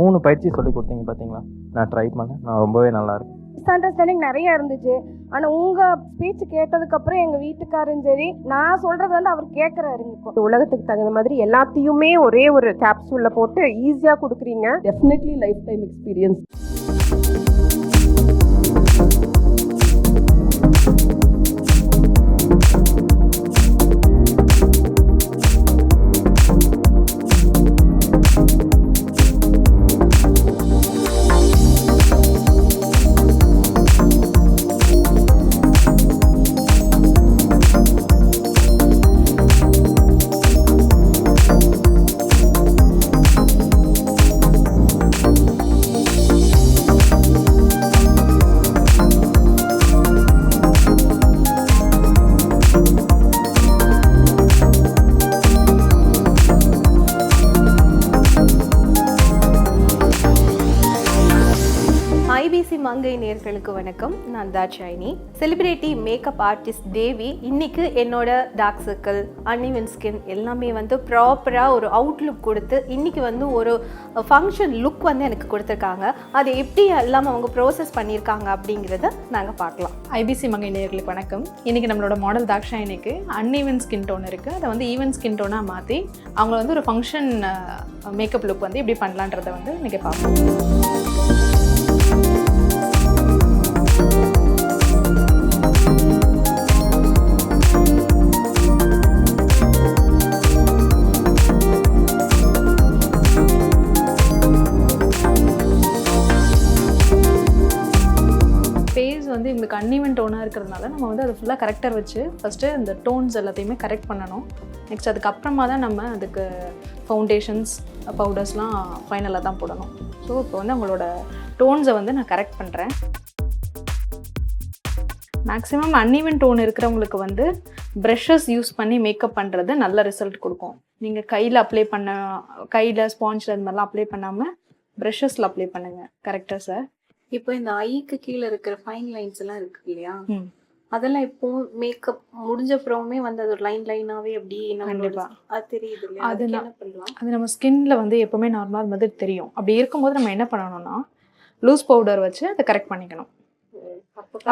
3 பயிற்சி சொல்லி கொடுத்தீங்க பார்த்தீங்களா, நான் ட்ரை பண்ணேன். நான் ரொம்பவே நல்லா இருக்கு. மிஸ் அண்டர்ஸ்டாண்டிங் நிறைய இருந்துச்சு. ஆனால் உங்கள் ஸ்பீச் கேட்டதுக்கப்புறம் எங்கள் வீட்டுக்காரும் சரி, நான் சொல்கிறது வந்து அவர் கேட்குறாருங்க. இப்போ உலகத்துக்கு தகுந்த மாதிரி எல்லாத்தையுமே ஒரே ஒரு கேப்சூலில் போட்டு ஈஸியாக கொடுக்குறீங்க. Definitely life time experience. IBC மங்கை நேயர்களுக்கு வணக்கம். நான் தாட்சாயினி. செலிபிரிட்டி மேக்கப் ஆர்டிஸ்ட் தேவி இன்னைக்கு என்னோட டார்க் சர்க்கிள், அன்இவன் ஸ்கின் எல்லாமே வந்து ப்ராப்பராக ஒரு அவுட்லுக் கொடுத்து இன்னைக்கு வந்து ஒரு ஃபங்க்ஷன் லுக் வந்து எனக்கு கொடுத்துருக்காங்க. அதை எப்படி எல்லாம் அவங்க ப்ரோசஸ் பண்ணியிருக்காங்க அப்படிங்கிறத நாங்கள் பார்க்கலாம். IBC மங்கை நேயர்களுக்கு வணக்கம். இன்றைக்கி நம்மளோட மாடல் தாக்ஷாயினிக்கு அன்இவன் ஸ்கின் டோன் இருக்குது. அதை வந்து ஈவன் ஸ்கின் டோனாக மாற்றி அவங்கள வந்து ஒரு ஃபங்க்ஷன் மேக்கப் லுக் வந்து எப்படி பண்ணலான்றதை வந்து இன்றைக்கி பார்ப்போம். ஃபேஸ் வந்து இவங்களுக்கு அன்இவன் டோனாக இருக்கிறதுனால நம்ம வந்து அதை ஃபுல்லாக கரெக்டர் வச்சு ஃபஸ்ட்டு இந்த டோன்ஸ் எல்லாத்தையுமே கரெக்ட் பண்ணணும். நெக்ஸ்ட் அதுக்கப்புறமா தான் நம்ம அதுக்கு ஃபவுண்டேஷன்ஸ் பவுடர்ஸ்லாம் ஃபைனலாக தான் போடணும். ஸோ இப்போ வந்து அவங்களோட டோன்ஸை வந்து நான் கரெக்ட் பண்ணுறேன். மேக்ஸிமம் அன்இவன் டோன் இருக்கிறவங்களுக்கு வந்து ப்ரஷஸ் யூஸ் பண்ணி மேக்கப் பண்ணுறது நல்ல ரிசல்ட் கொடுக்கும். நீங்கள் கையில் ஸ்பாஞ்சில் இந்த மாதிரிலாம் அப்ளை பண்ணாமல் ப்ரஷஸில் அப்ளை பண்ணுங்கள் கரெக்டாக. இப்போ இந்த ஐக்கு கீழே இருக்கிற ஃபைன் லைன்ஸ் எல்லாம் இருக்கு இல்லையா, அதெல்லாம் இப்போ மேக்கப் முடிஞ்ச அப்புறமே வந்து அது ஒரு லைனாகவே அப்படி அது தெரியுது இல்லையா, அது என்ன பண்ணலாம்? அது நம்ம ஸ்கின்ல வந்து எப்போவுமே நார்மலாக வந்து தெரியும். அப்படி இருக்கும்போது நம்ம என்ன பண்ணணும்னா லூஸ் பவுடர் வச்சு அதை கரெக்ட் பண்ணிக்கணும்.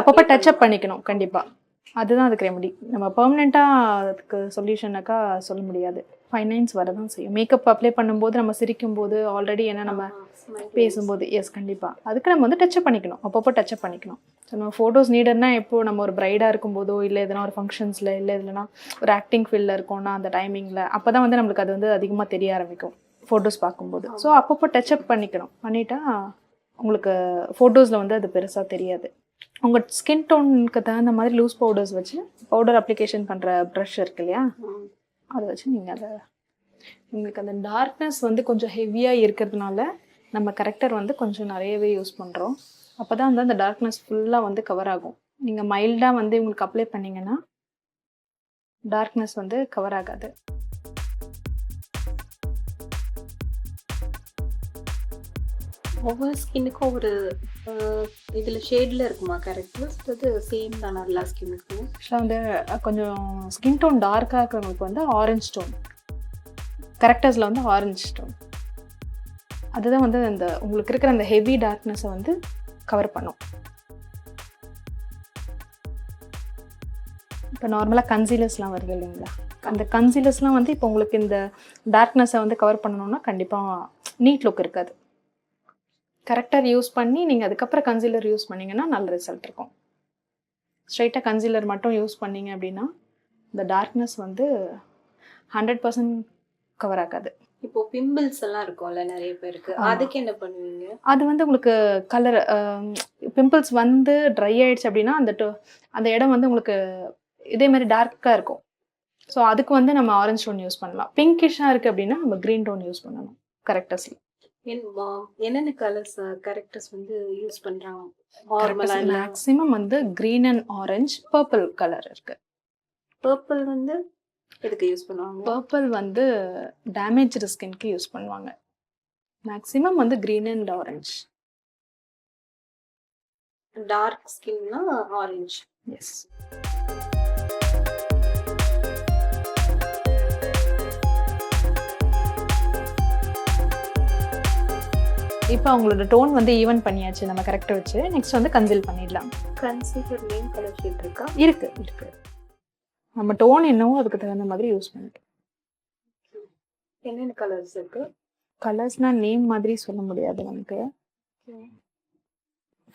அப்பப்போ டச்சப் பண்ணிக்கணும் கண்டிப்பாக. அதுதான் அதுக்கு ரெமெடி. நம்ம பெர்மனெண்ட்டாக அதுக்கு சொல்யூஷனாக்கா சொல்ல முடியாது. ஃபைன் லைன்ஸ் வரதான் செய்யும். மேக்கப் அப்ளை பண்ணும்போது நம்ம சிரிக்கும் போது ஆல்ரெடி என்ன நம்ம பேசும்போது கண்டிப்பாக அதுக்கு நம்ம வந்து டச்சப் பண்ணிக்கணும். அப்பப்போ டச்சப் பண்ணிக்கணும். ஸோ நம்ம ஃபோட்டோஸ் நீடர்னா எப்போது நம்ம ஒரு ப்ரைடாக இருக்கும்போதோ இல்லை எதனா ஒரு ஃபங்க்ஷன்ஸில் இல்லை இல்லைனா ஒரு ஆக்டிங் ஃபீல்டில் இருக்கோம்னா அந்த டைமிங்கில் அப்போ தான் வந்து நம்மளுக்கு அது வந்து அதிகமாக தெரிய ஆரம்பிக்கும் ஃபோட்டோஸ் பார்க்கும்போது. ஸோ அப்பப்போ டச்சப் பண்ணிக்கணும். பண்ணிட்டா உங்களுக்கு ஃபோட்டோஸில் வந்து அது பெருசாக தெரியாது. உங்கள் ஸ்கின் டோனுக்கு தகுந்த மாதிரி லூஸ் பவுடர்ஸ் வச்சு பவுடர் அப்ளிகேஷன் பண்ணுற ப்ரஷ் இருக்கு இல்லையா, அதை வச்சு நீங்கள் அதை உங்களுக்கு அந்த டார்க்னஸ் வந்து கொஞ்சம் ஹெவியாக இருக்கிறதுனால நம்ம கரெக்டர் வந்து கொஞ்சம் நிறையவே யூஸ் பண்ணுறோம். அப்போ தான் வந்து அந்த டார்க்னஸ் ஃபுல்லாக வந்து கவர் ஆகும். நீங்கள் மைல்டாக வந்து உங்களுக்கு அப்ளை பண்ணிங்கன்னா டார்க்னஸ் வந்து கவர் ஆகாது. ஒவ்வொரு ஸ்கின்னுக்கும் ஒரு இதில் ஷேடில் இருக்குமா கரெக்டாக? அது சேம் தானே எல்லா ஸ்கின்னுக்கும்? ஆக்சுவலாக வந்து கொஞ்சம் ஸ்கின் டோன் டார்க்காக இருக்கிறவங்களுக்கு வந்து ஆரஞ்ச் டோன், கரெக்டர்ஸில் வந்து ஆரஞ்ச் டோன் அதுதான் வந்து அந்த உங்களுக்கு இருக்கிற அந்த ஹெவி டார்க்னஸை வந்து கவர் பண்ணும். இப்போ நார்மலாக கன்சீலர்ஸ்லாம் வருது இல்லைங்களா, அந்த கன்சீலர்ஸ்லாம் வந்து இப்போ உங்களுக்கு இந்த டார்க்னஸை வந்து கவர் பண்ணணும்னா கண்டிப்பாக நீட் லுக் இருக்காது. கரெக்டர் யூஸ் பண்ணி நீங்கள் அதுக்கப்புறம் கன்சீலர் யூஸ் பண்ணிங்கன்னா நல்ல ரிசல்ட் இருக்கும். ஸ்ட்ரைட்டாக கன்சீலர் மட்டும் யூஸ் பண்ணிங்க அப்படின்னா இந்த டார்க்னஸ் வந்து 100% கவர் ஆகாது. இப்போ பிம்பிள்ஸ் எல்லாம் இருக்கும்ல நிறைய பேருக்கு, அதுக்கு என்ன பண்ணுவீங்க? அது வந்து உங்களுக்கு கலர் பிம்பிள்ஸ் வந்து ட்ரை ஆயிடுச்சு அப்படின்னா அந்த இடம் வந்து உங்களுக்கு இதே மாதிரி டார்க்காக இருக்கும். ஸோ அதுக்கு வந்து நம்ம ஆரஞ்ச் டோன் யூஸ் பண்ணலாம். பிங்கிஷாக இருக்குது அப்படின்னா நம்ம க்ரீன் டோன் யூஸ் பண்ணணும் கரெக்டர்ஸில். என்னென்ன கலர்ஸ் கரெக்டர்ஸ் வந்து யூஸ் பண்ணுறாங்க? மேக்ஸிமம் வந்து green and orange, purple colour இருக்குது. பர்பிள் வந்து எதுக்கு யூஸ் பண்ணுவாங்க? பர்பிள் வந்து டேமேஜ்டு ஸ்கின்க்கு யூஸ் பண்ணுவாங்க. மேக்ஸிமம் வந்து க்ரீன் அண்ட் ஆரஞ்ச். டார்க் ஸ்கின்னா ஆரஞ்ச். எஸ். இப்போ அவங்களோட டோன் வந்து ஈவன் பண்ணியாச்சு நம்ம கரெக்டாக வச்சு. நெக்ஸ்ட் வந்து கன்சீல் பண்ணிடலாம். கன்சீலர் நேம் கலர் ஷேட் இருக்கா? இருக்கு. நம்ம டோன் என்னவோ அதுக்கு தகுந்த மாதிரி யூஸ் பண்ணிக்கலாம். என்னென்ன கலர்ஸ் இருக்கு? கலர்ஸ்னால் நேம் மாதிரி சொல்ல முடியாது நமக்கு.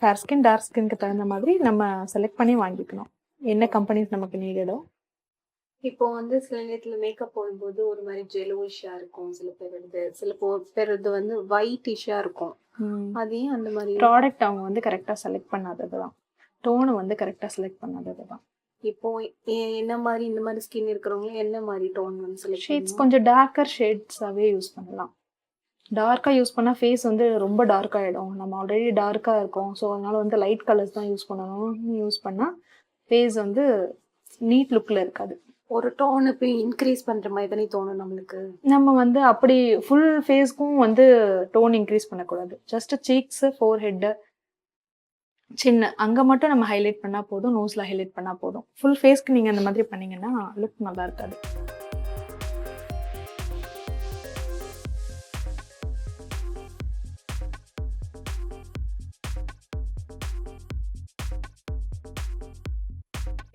ஃபேர் ஸ்கின் டார்க் ஸ்கின்க்கு தகுந்த மாதிரி நம்ம செலக்ட் பண்ணி வாங்கிக்கணும் என்ன கம்பெனிஸ் நமக்கு நீடடோ. இப்போ வந்து சில நேரத்தில் மேக்கப் போடும்போது ஒரு மாதிரி ஜெலோஷாக இருக்கும், சில பேர் வந்து ஒயிட்டிஷாக இருக்கும். அதையும் அந்த மாதிரி ப்ராடக்ட் அவங்க வந்து கரெக்டாக செலக்ட் பண்ணாதது தான், டோனை வந்து கரெக்டாக செலக்ட் பண்ணாதது தான். இப்போ என்ன மாதிரி இந்த மாதிரி ஸ்கின் இருக்கிறவங்களும் என்ன மாதிரி டோன் வந்து செலக்ட் ஷேட்ஸ் கொஞ்சம் டார்க்கர் ஷேட்ஸாகவே யூஸ் பண்ணலாம். டார்க்காக யூஸ் பண்ணால் ஃபேஸ் வந்து ரொம்ப டார்க்காகிடும். நம்ம ஆல்ரெடி டார்க்காக இருக்கோம், ஸோ அதனால் வந்து லைட் கலர்ஸ் தான் யூஸ் பண்ணணும். யூஸ் பண்ணால் ஃபேஸ் வந்து நீட் லுக்கில் இருக்காது. ஒரு டோனை போய் இன்க்ரீஸ் பண்ணுற மாதிரி தானே தோணும் நம்மளுக்கு. நம்ம வந்து அப்படி ஃபுல் ஃபேஸ்க்கும் வந்து டோன் இன்க்ரீஸ் பண்ணக்கூடாது. ஜஸ்ட்டு சீக்ஸு, ஃபோர் ஹெட்டு, சின்ன அங்கே மட்டும் நம்ம ஹைலைட் பண்ணால் போதும், நோஸில் ஹைலைட் பண்ணால் போதும். ஃபுல் ஃபேஸ்க்கு நீங்கள் அந்த மாதிரி பண்ணிங்கன்னா லுக் நல்லா இருக்காது.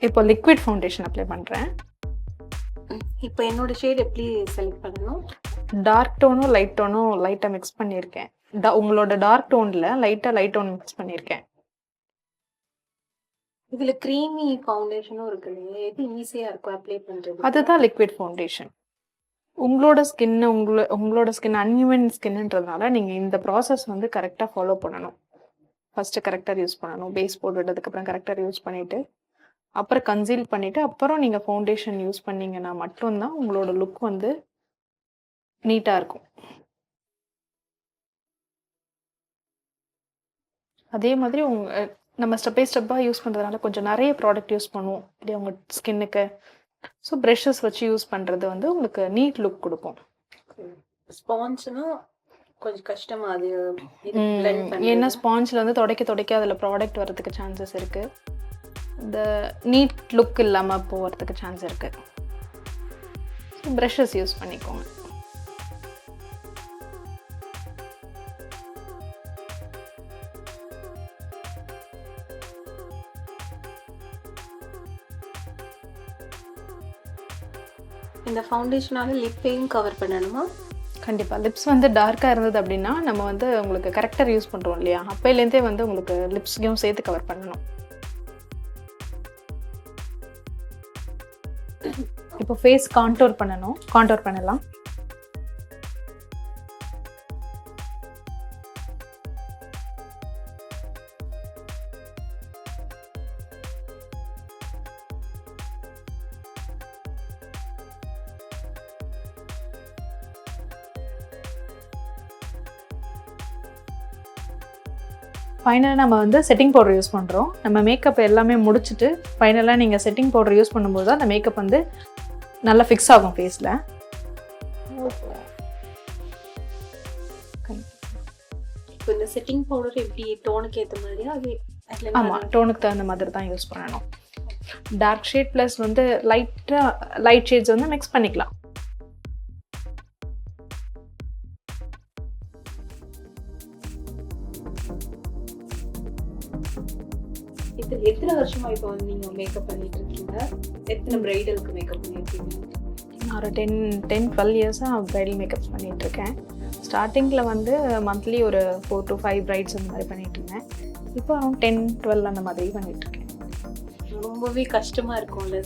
இப்போ லிக்விட் ஃபவுண்டேஷன் அப்ளை பண்ணுறேன். இப்போ என்னோட ஷேட் எப்படி செலக்ட் பண்ணணும்? டார்க் டோனும் லைட் டோனும் லைட்டாக மிக்ஸ் பண்ணியிருக்கேன். உங்களோட டார்க் டோனில் லைட் டோன் மிக்ஸ் பண்ணியிருக்கேன். இதில் க்ரீமி ஃபவுண்டேஷனும் இருக்குது, எது ஈஸியாக இருக்கும் அப்ளை பண்ணுறது? அதுதான் லிக்விட் ஃபவுண்டேஷன். உங்களோட ஸ்கின் அன்இவன் ஸ்கின்ன்றதுனால நீங்கள் இந்த ப்ராசஸ் வந்து கரெக்டாக ஃபாலோ பண்ணணும். ஃபஸ்ட்டு கரெக்டாக யூஸ் பண்ணணும். பேஸ் போட்டு விட்டதுக்கப்புறம் கரெக்டாக யூஸ் பண்ணிவிட்டு அப்புறம் கன்சீல் பண்ணிவிட்டு அப்புறம் நீங்கள் ஃபவுண்டேஷன் யூஸ் பண்ணிங்கன்னா மட்டும்தான் உங்களோட லுக் வந்து நீட்டாக இருக்கும். அதே மாதிரி நம்ம ஸ்டெப் பை ஸ்டெப்பாக யூஸ் பண்ணுறதுனால கொஞ்சம் நிறைய ப்ராடக்ட் யூஸ் பண்ணுவோம் இப்படி உங்கள் ஸ்கின்னுக்கு. ஸோ ப்ரெஷஸ் வச்சு யூஸ் பண்ணுறது வந்து உங்களுக்கு நீட் லுக் கொடுக்கும். ஸ்பான்ஸ்னா கொஞ்சம் கஷ்டமா அது. ஏன்னா ஸ்பான்ஸில் வந்து துடைக்க அதில் ப்ராடக்ட் வரதுக்கு சான்சஸ் இருக்குது. இந்த நீட் லுக் இல்லாமல் போகிறதுக்கு சான்ஸ் இருக்குது. ஸோ ப்ரஷஸ் யூஸ் பண்ணிக்கோங்க. இந்த ஃபவுண்டேஷனால லிப்பையும் கவர் பண்ணணுமா? கண்டிப்பாக. லிப்ஸ் வந்து டார்க்காக இருந்தது அப்படின்னா நம்ம வந்து உங்களுக்கு கரெக்டர் யூஸ் பண்ணுறோம் இல்லையா, அப்போலேருந்தே வந்து உங்களுக்கு லிப்ஸ்க்கையும் சேர்த்து கவர் பண்ணணும். இப்போ ஃபேஸ் கான்டோர் பண்ணணும். கான்டோர் பண்ணலாம். ஃபைனலாக நம்ம வந்து செட்டிங் பவுடர் யூஸ் பண்ணுறோம். நம்ம மேக்கப் எல்லாமே முடிச்சுட்டு ஃபைனலாக நீங்கள் செட்டிங் பவுடர் யூஸ் பண்ணும்போது தான் அந்த மேக்கப் வந்து நல்லா ஃபிக்ஸ் ஆகும் ஃபேஸில். இப்போ இந்த செட்டிங் பவுடர் எப்படி டோனுக்கு ஏற்ற மாதிரியா? அது ஆமாம், டோனுக்கு தகுந்த மாதிரி தான் யூஸ் பண்ணணும். டார்க் ஷேட் ப்ளஸ் வந்து லைட் ஷேட்ஸ் வந்து மிக்ஸ் பண்ணிக்கலாம். இது எத்தனை வருஷமா இப்போ வந்து நீங்க மேக்கப் பண்ணிட்டு இருக்கீங்க? எத்தனை பிரைடலுக்கு மேக்கப் பண்ணிருக்கீங்க? நான் ஒரு 10-12 இயர்ஸாக ப்ரைடல் மேக்கப்ஸ் பண்ணிகிட்டு இருக்கேன். ஸ்டார்டிங்கில் வந்து மந்த்லி ஒரு 4 to 5 பிரைட்ஸ் அந்த மாதிரி பண்ணிட்டு இருந்தேன். இப்போ அரௌண்ட் 10-12 அந்த மாதிரி பண்ணிட்டு இருக்கேன். ரொம்பவே கஷ்டமா இருக்கும்ல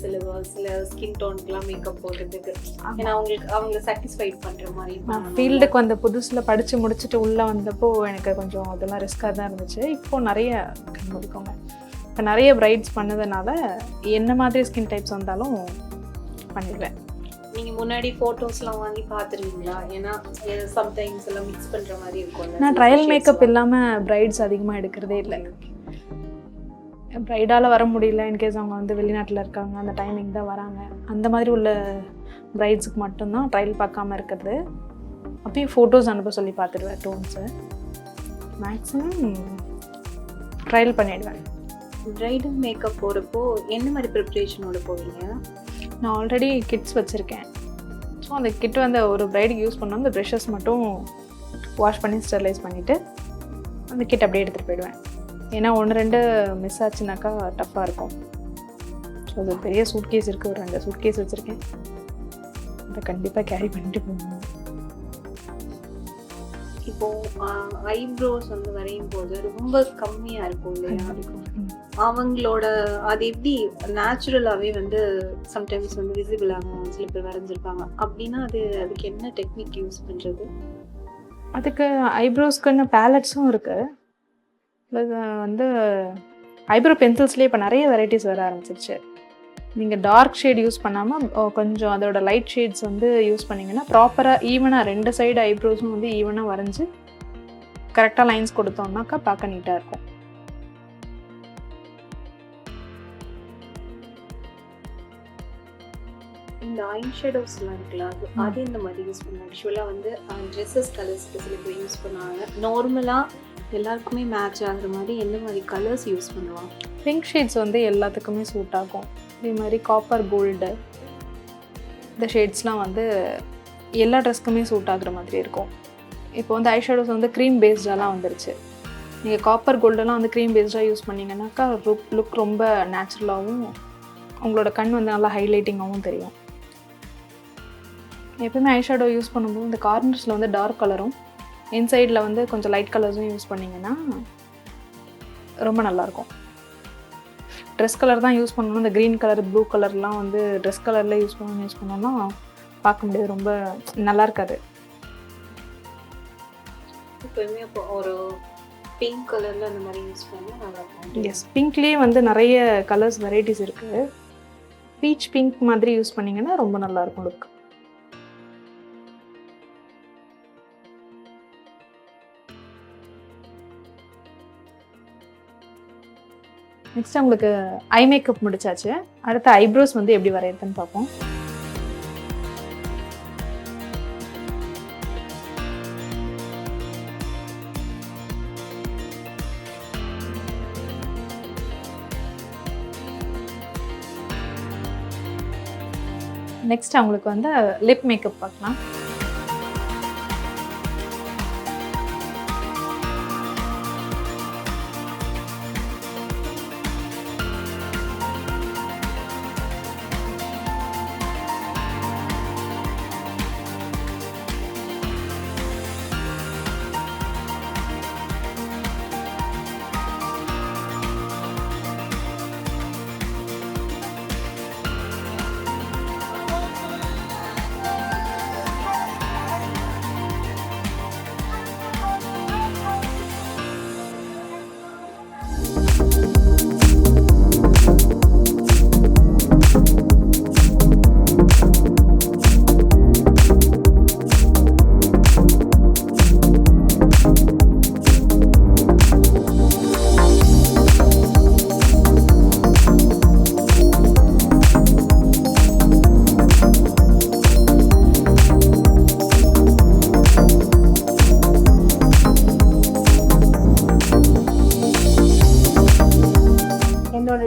சில ஸ்கின் டோனுக்குலாம் மேக்கப் போடுறதுக்கு. ஏன்னா அவங்களை சாட்டிஸ்ஃபைட் பண்ற மாதிரி. நான் ஃபீல்டுக்கு வந்த புதுசில் படித்து முடிச்சுட்டு உள்ளே வந்தப்போ எனக்கு கொஞ்சம் அதெல்லாம் ரிஸ்க்காக தான் இருந்துச்சு. இப்போது நிறைய கண்டுபிடிக்கோங்க. இப்போ நிறைய பிரைட்ஸ் பண்ணதுனால என்ன மாதிரி ஸ்கின் டைப்ஸ் வந்தாலும் பண்ணிடுவேன். நீங்கள் முன்னாடி ஃபோட்டோஸ்லாம் வாங்கி பார்த்துருவீங்களா? ஏன்னா சம்டைம்ஸ் எல்லாம் மிக்ஸ் பண்ணுற மாதிரி இருக்கும். நான் ட்ரையல் மேக்கப் இல்லாமல் பிரைட்ஸ் அதிகமாக எடுக்கிறதே இல்லை. ப்ரைடால் வர முடியல, இன்கேஸ் அவங்க வந்து வெளிநாட்டில் இருக்காங்க, அந்த டைமிங் தான் வராங்க, அந்த மாதிரி உள்ள பிரைட்ஸுக்கு மட்டும்தான் ட்ரையல் பார்க்காம இருக்கிறது. அப்பயும் ஃபோட்டோஸ் அனுப்ப சொல்லி பார்த்துடுவேன். டோன்ஸு மேக்ஸிமம் ட்ரையல் பண்ணிவிடுவேன். பிரைடல் மேக்கப் போகிறப்போ என்ன மாதிரி ப்ரிப்ரேஷனோட போவீங்க? நான் ஆல்ரெடி கிட்ஸ் வச்சுருக்கேன். ஸோ அந்த கிட் வந்து ஒரு பிரைடுக்கு யூஸ் பண்ணால் அந்த ப்ரெஷஸ் மட்டும் வாஷ் பண்ணி ஸ்டெர்லைஸ் பண்ணிவிட்டு அந்த கிட் அப்படியே எடுத்துகிட்டு போயிடுவேன். ஏன்னா 1-2 மிஸ் ஆச்சுனாக்கா டஃப்பாக இருக்கும். ஸோ அது பெரிய சூட்கேஸ் இருக்குது, ஒரு 2 சூட்கேஸ் வச்சுருக்கேன். அதை கண்டிப்பாக கேரி பண்ணிட்டு போகணும். இப்போது ஐப்ரோஸ் வந்து வரையும் போது ரொம்ப கம்மியாக இருக்கும் இல்லையா? அவங்களோட அது எப்படி நேச்சுரலாகவே வந்து சம்டைம்ஸ் வந்து விசிபிள் ஆகும், சில பேர் வரைஞ்சிருப்பாங்க அப்படின்னா அதுக்கு என்ன டெக்னிக் யூஸ் பண்ணுறது? அதுக்கு ஐப்ரோஸ்க்குன்னு பேலட்ஸும் இருக்குது. ப்ளஸ் வந்து ஐப்ரோ பென்சில்ஸ்லேயே இப்போ நிறைய வெரைட்டிஸ் வர ஆரம்பிச்சிருச்சு. நீங்கள் டார்க் ஷேட் யூஸ் பண்ணாமல் கொஞ்சம் அதோட லைட் ஷேட்ஸ் வந்து யூஸ் பண்ணிங்கன்னா ப்ராப்பராக ஈவனாக 2 சைடு ஐப்ரோஸும் வந்து ஈவனாக வரைஞ்சி கரெக்டாக லைன்ஸ் கொடுத்தோம்னாக்கா பார்க்க நீட்டாக இருக்கும். இந்த ஐ ஷேடோஸ்லாம் இருக்குல்ல, அது இந்த மாதிரி யூஸ் பண்ணுவாங்க. ஆக்சுவலாக வந்து ட்ரெஸ்ஸஸ் கலர்ஸ்க்கு சில பேர் யூஸ் பண்ணுவாங்க. நார்மலாக எல்லாருக்குமே மேட்ச் ஆகுற மாதிரி எந்த மாதிரி கலர்ஸ் யூஸ் பண்ணுவாங்க? பிங்க் ஷேட்ஸ் வந்து எல்லாத்துக்குமே சூட் ஆகும். இதே மாதிரி காப்பர் கோல்டு இந்த ஷேட்ஸ்லாம் வந்து எல்லா ட்ரெஸ்க்குமே சூட் ஆகுற மாதிரி இருக்கும். இப்போ வந்து ஐ ஷேடோஸ் வந்து க்ரீம் பேஸ்டாலாம் வந்துருச்சு. நீங்கள் காப்பர் கோல்டெல்லாம் வந்து க்ரீம் பேஸ்டாக யூஸ் பண்ணிங்கன்னாக்கா லுக் ரொம்ப நேச்சுரலாகவும் உங்களோட கண் வந்து நல்லா ஹைலைட்டிங்காகவும் தெரியும். எப்பவுமே ஐ ஷேடோ யூஸ் பண்ணும்போது இந்த கார்னர்ஸில் வந்து டார்க் கலரும் இன்சைடில் வந்து கொஞ்சம் லைட் கலர்ஸும் யூஸ் பண்ணிங்கன்னா ரொம்ப நல்லாயிருக்கும். ட்ரெஸ் கலர் தான் யூஸ் பண்ணணும், இந்த க்ரீன் கலர் ப்ளூ கலர்லாம் வந்து ட்ரெஸ் கலரில் யூஸ் பண்ணோன்னா பார்க்க முடியாது, ரொம்ப நல்லா இருக்காது. எப்போயுமே அப்போ ஒரு பிங்க் கலரில் அந்த மாதிரி யூஸ் பண்ணால் நல்லா இருக்கும். எஸ், பிங்க்லேயே வந்து நிறைய கலர்ஸ் வெரைட்டிஸ் இருக்குது. பீச் பிங்க் மாதிரி யூஸ் பண்ணிங்கன்னா ரொம்ப நல்லாயிருக்கும் லுக். நெக்ஸ்ட் உங்களுக்கு ஐ மேக்கப் முடிச்சாச்சு. அடுத்து ஐப்ரோஸ் வந்து எப்படி வரையறதுன்னு பார்ப்போம். நெக்ஸ்ட் அவங்களுக்கு வந்து லிப் மேக்கப் பார்க்கலாம்.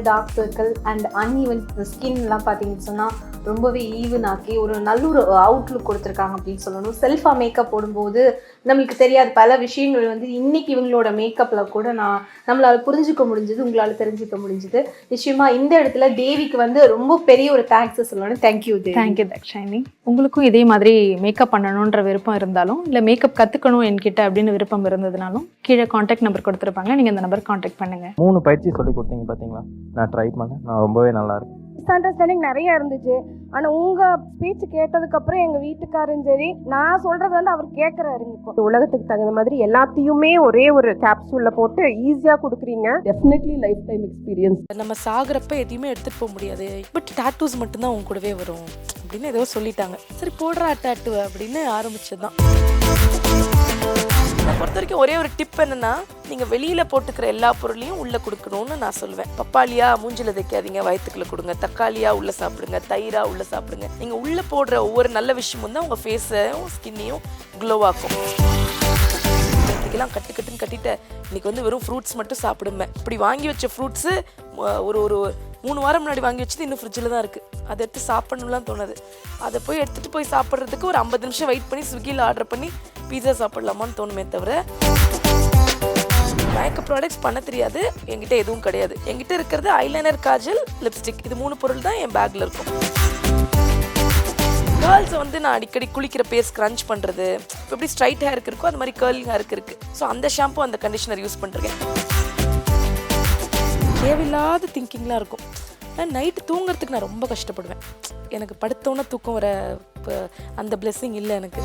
டார்க் சர்க்கிள் அண்ட் அன்ஈவன் ஸ்கின்லாம் பார்த்தீங்கன்னு சொன்னால் ரொம்பவே ஈவன் ஆக்கி ஒரு நல்ல ஒரு அவுட்லுக் கொடுத்துருக்காங்க அப்படின்னு சொல்லணும். செல்ஃபாக மேக்கப் போடும்போது நம்மளுக்கு தெரியாது பல விஷயங்கள் வந்து இன்னைக்கு இவங்களோட மேக்கப்பில் கூட நம்மளால் புரிஞ்சுக்க முடிஞ்சது, உங்களால் தெரிஞ்சுக்க முடிஞ்சது. நிச்சயமாக இந்த இடத்துல தேவிக்கு வந்து ரொம்ப பெரிய ஒரு தேங்க்ஸ் சொல்லணும். Thank you thank you Dakshayini. உங்களுக்கும் இதே மாதிரி மேக்கப் பண்ணணுன்ற விருப்பம் இருந்தாலும் இல்லை மேக்கப் கற்றுக்கணும் என்கிட்ட அப்படின்னு விருப்பம் இருந்ததுனாலும் கீழே காண்டாக்ட் நம்பர் கொடுத்துருப்பாங்க, நீங்கள் அந்த நம்பர் காண்டாக்ட் பண்ணுங்கள். 3 பயிற்சி சொல்லி கொடுத்தீங்க பார்த்தீங்களா, நான் ட்ரை பண்ணேன், நான் ரொம்பவே நல்லா இருக்கு. மிஸ் அண்டர்ஸ்டாண்டிங் நிறைய இருந்துச்சு. ஆனால் உங்கள் ஸ்பீச் கேட்டதுக்கப்புறம் எங்கள் வீட்டுக்காரும் சரி நான் சொல்கிறது வந்து அவர் கேட்குறாருங்க. இப்போ உலகத்துக்கு தகுந்த மாதிரி எல்லாத்தையுமே ஒரே ஒரு கேப்சூலில் போட்டு ஈஸியாக கொடுக்குறீங்க. Definitely life time experience. நம்ம சாகுறப்ப எதையுமே எடுத்துகிட்டு போக முடியாது, பட் டாட்டூஸ் மட்டும்தான் உங்க கூடவே வரும் அப்படின்னு ஏதோ சொல்லிட்டாங்க. சரி போடுறா டாட்டூ அப்படின்னு ஆரம்பிச்சதுதான். என்னை பொறுத்த வரைக்கும் ஒரே ஒரு டிப் என்னன்னா, நீங்கள் வெளியில் போட்டுக்கிற எல்லா பொருளையும் உள்ளே கொடுக்கணும்னு நான் சொல்லுவேன். பப்பாளியா மூஞ்சில் தைக்காதீங்க, வயிற்றுக்குள்ள கொடுங்க. தக்காளியா உள்ளே சாப்பிடுங்க, தயிரா உள்ளே சாப்பிடுங்க. நீங்கள் உள்ளே போடுற ஒவ்வொரு நல்ல விஷயமும் தான் உங்கள் ஃபேஸையும் ஸ்கின்னையும் க்ளோ ஆக்கும். இதுக்கெல்லாம் கட்டுன்னு கட்டிட்டு இன்னைக்கு வந்து வெறும் ஃப்ரூட்ஸ் மட்டும் சாப்பிடுவேன். இப்படி வாங்கி வச்ச ஃப்ரூட்ஸு ஒரு 3 வாரம் முன்னாடி வாங்கி வச்சது இன்னும் ஃப்ரிட்ஜில் தான் இருக்குது. அதை எடுத்து சாப்பிடணும்லாம் தோணுது. அதை போய் எடுத்துகிட்டு போய் சாப்பிட்றதுக்கு ஒரு 50 நிமிஷம் வெயிட் பண்ணி ஸ்விக்கியில் ஆர்டர் பண்ணி பீஸா சாப்பிடலாமான்னு தோணுமே தவிர ப்ராடக்ட்ஸ் பண்ண தெரியாது, என்கிட்ட எதுவும் கிடையாது. என்கிட்ட இருக்கிறது ஐலைனர், காஜல், லிப்ஸ்டிக். இது 3 பொருள் தான் என் பேக்கில் இருக்கும். கேர்ள்ஸ் வந்து நான் அடிக்கடி குளிக்கிற பேர் ஸ்க்ரன்ச் பண்ணுறது, இப்போ எப்படி ஸ்ட்ரைட் ஹேருக்கு இருக்கோ அது மாதிரி கேர்லிங் ஹேருக்கு இருக்குது. ஸோ அந்த ஷாம்பு அந்த கண்டிஷனர் யூஸ் பண்ணுறேன். தேவையில்லாத திங்கிங்லாம் இருக்கும். நைட்டு தூங்குறதுக்கு நான் ரொம்ப கஷ்டப்படுவேன். எனக்கு படுத்தோன்னே தூக்கம் வர அந்த பிளெஸ்ஸிங் இல்லை எனக்கு.